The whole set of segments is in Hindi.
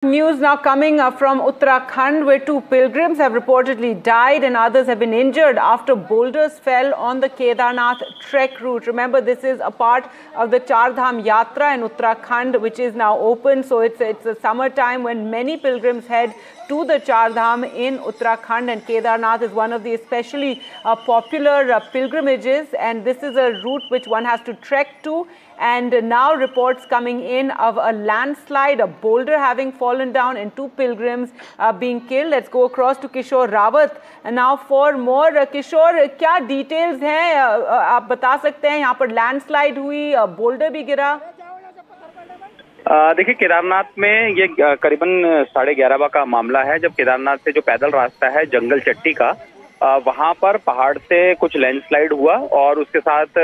News now coming from Uttarakhand, where two pilgrims have reportedly died and others have been injured after boulders fell on the Kedarnath trek route. Remember, this is a part of the Char Dham Yatra in Uttarakhand, which is now open. So it's a summer time when many pilgrims head to the Char Dham in Uttarakhand, and Kedarnath is one of the especially popular pilgrimages, and this is a route which one has to trek to. And now reports coming in of a landslide, a boulder having fallen down and two pilgrims being killed. Let's go across to Kishore Rawat now for more. Kishore, क्या details हैं आप बता सकते हैं? यहाँ पर landslide हुई, boulder भी गिरा? देखिए, केदारनाथ में ये करीबन 11:30 का मामला है, जब केदारनाथ से जो पैदल रास्ता है जंगल चट्टी का, वहां पर पहाड़ से कुछ लैंडस्लाइड हुआ और उसके साथ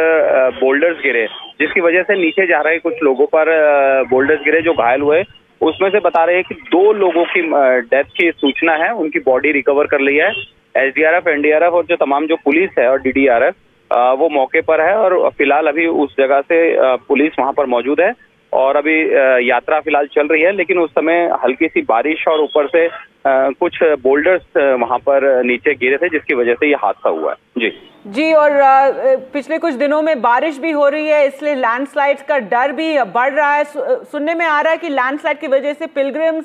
बोल्डर्स गिरे, जिसकी वजह से नीचे जा रहे कुछ लोगों पर बोल्डर्स गिरे जो घायल हुए। उसमें से बता रहे हैं कि 2 लोगों की डेथ की सूचना है, उनकी बॉडी रिकवर कर ली है। एसडीआरएफ, एनडीआरएफ और जो तमाम जो पुलिस है और डीडीआरएफ वो मौके पर है और फिलहाल अभी उस जगह से पुलिस वहां पर मौजूद है और अभी यात्रा फिलहाल चल रही है, लेकिन उस समय हल्की सी बारिश और ऊपर से कुछ बोल्डर्स वहां पर नीचे गिरे थे, जिसकी वजह से ये हादसा हुआ है। जी, और पिछले कुछ दिनों में बारिश भी हो रही है, इसलिए लैंडस्लाइड्स का डर भी बढ़ रहा है। सुनने में आ रहा है कि लैंडस्लाइड की वजह से पिलग्रिम्स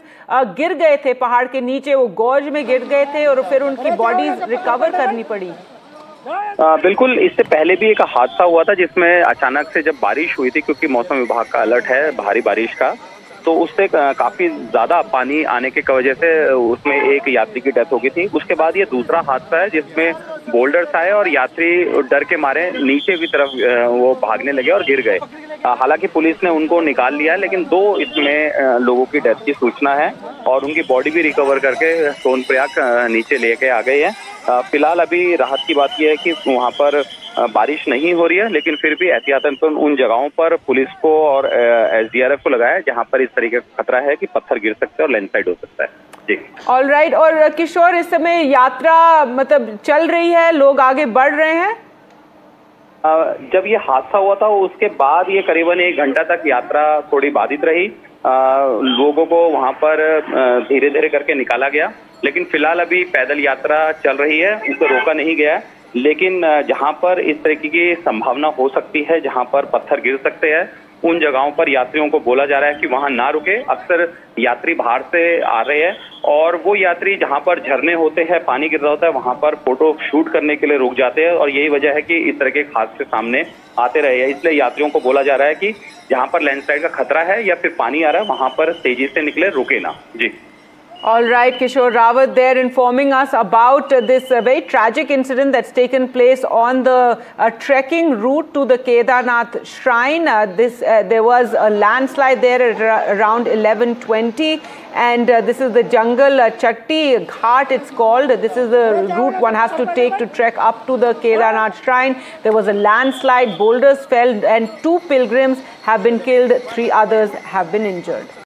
गिर गए थे पहाड़ के नीचे, वो गॉर्ज में गिर गए थे और फिर उनकी बॉडीज रिकवर करनी पड़ी। बिल्कुल, इससे पहले भी एक हादसा हुआ था जिसमें अचानक से जब बारिश हुई थी, क्योंकि मौसम विभाग का अलर्ट है भारी बारिश का, तो उससे काफी ज्यादा पानी आने की वजह से उसमें एक यात्री की डेथ हो गई थी। उसके बाद ये दूसरा हादसा है जिसमें बोल्डर्स आए और यात्री डर के मारे नीचे की तरफ वो भागने लगे और गिर गए। हालांकि पुलिस ने उनको निकाल लिया, लेकिन 2 इसमें लोगों की डेथ की सूचना है और उनकी बॉडी भी रिकवर करके सोनप्रयाग नीचे लेके आ गई है। फिलहाल अभी राहत की बात यह है कि वहाँ पर बारिश नहीं हो रही है, लेकिन फिर भी एहतियातन तो उन जगहों पर पुलिस को और एसडीआरएफ को लगाया जहां पर इस तरीके का खतरा है कि पत्थर गिर सकते हैं और लैंडस्लाइड हो सकता है। जी, ऑल राइट। और किशोर, इस समय यात्रा मतलब चल रही है, लोग आगे बढ़ रहे हैं? जब ये हादसा हुआ था उसके बाद ये करीबन 1 घंटा तक यात्रा थोड़ी बाधित रही। लोगों को वहां पर धीरे धीरे करके निकाला गया, लेकिन फिलहाल अभी पैदल यात्रा चल रही है, उसे रोका नहीं गया है। लेकिन जहां पर इस तरीके की संभावना हो सकती है, जहां पर पत्थर गिर सकते हैं, उन जगहों पर यात्रियों को बोला जा रहा है कि वहां ना रुके। अक्सर यात्री बाहर से आ रहे हैं और वो यात्री जहां पर झरने होते हैं, पानी गिर रहा होता है, वहां पर फोटो शूट करने के लिए रुक जाते हैं और यही वजह है कि इस तरह के हादसे सामने आते रहे हैं। इसलिए यात्रियों को बोला जा रहा है कि जहां पर लैंडस्लाइड का खतरा है या फिर पानी आ रहा है, वहां पर तेजी से निकले, रुके ना। जी। All right, Kishore Rawat there informing us about this very tragic incident that's taken place on the trekking route to the Kedarnath shrine. There was a landslide there at around 11:20, and this is the Jungle Chatti Ghat, it's called. This is the route one has to take to trek up to the Kedarnath shrine. There was a landslide, boulders fell, and 2 pilgrims have been killed, 3 others have been injured.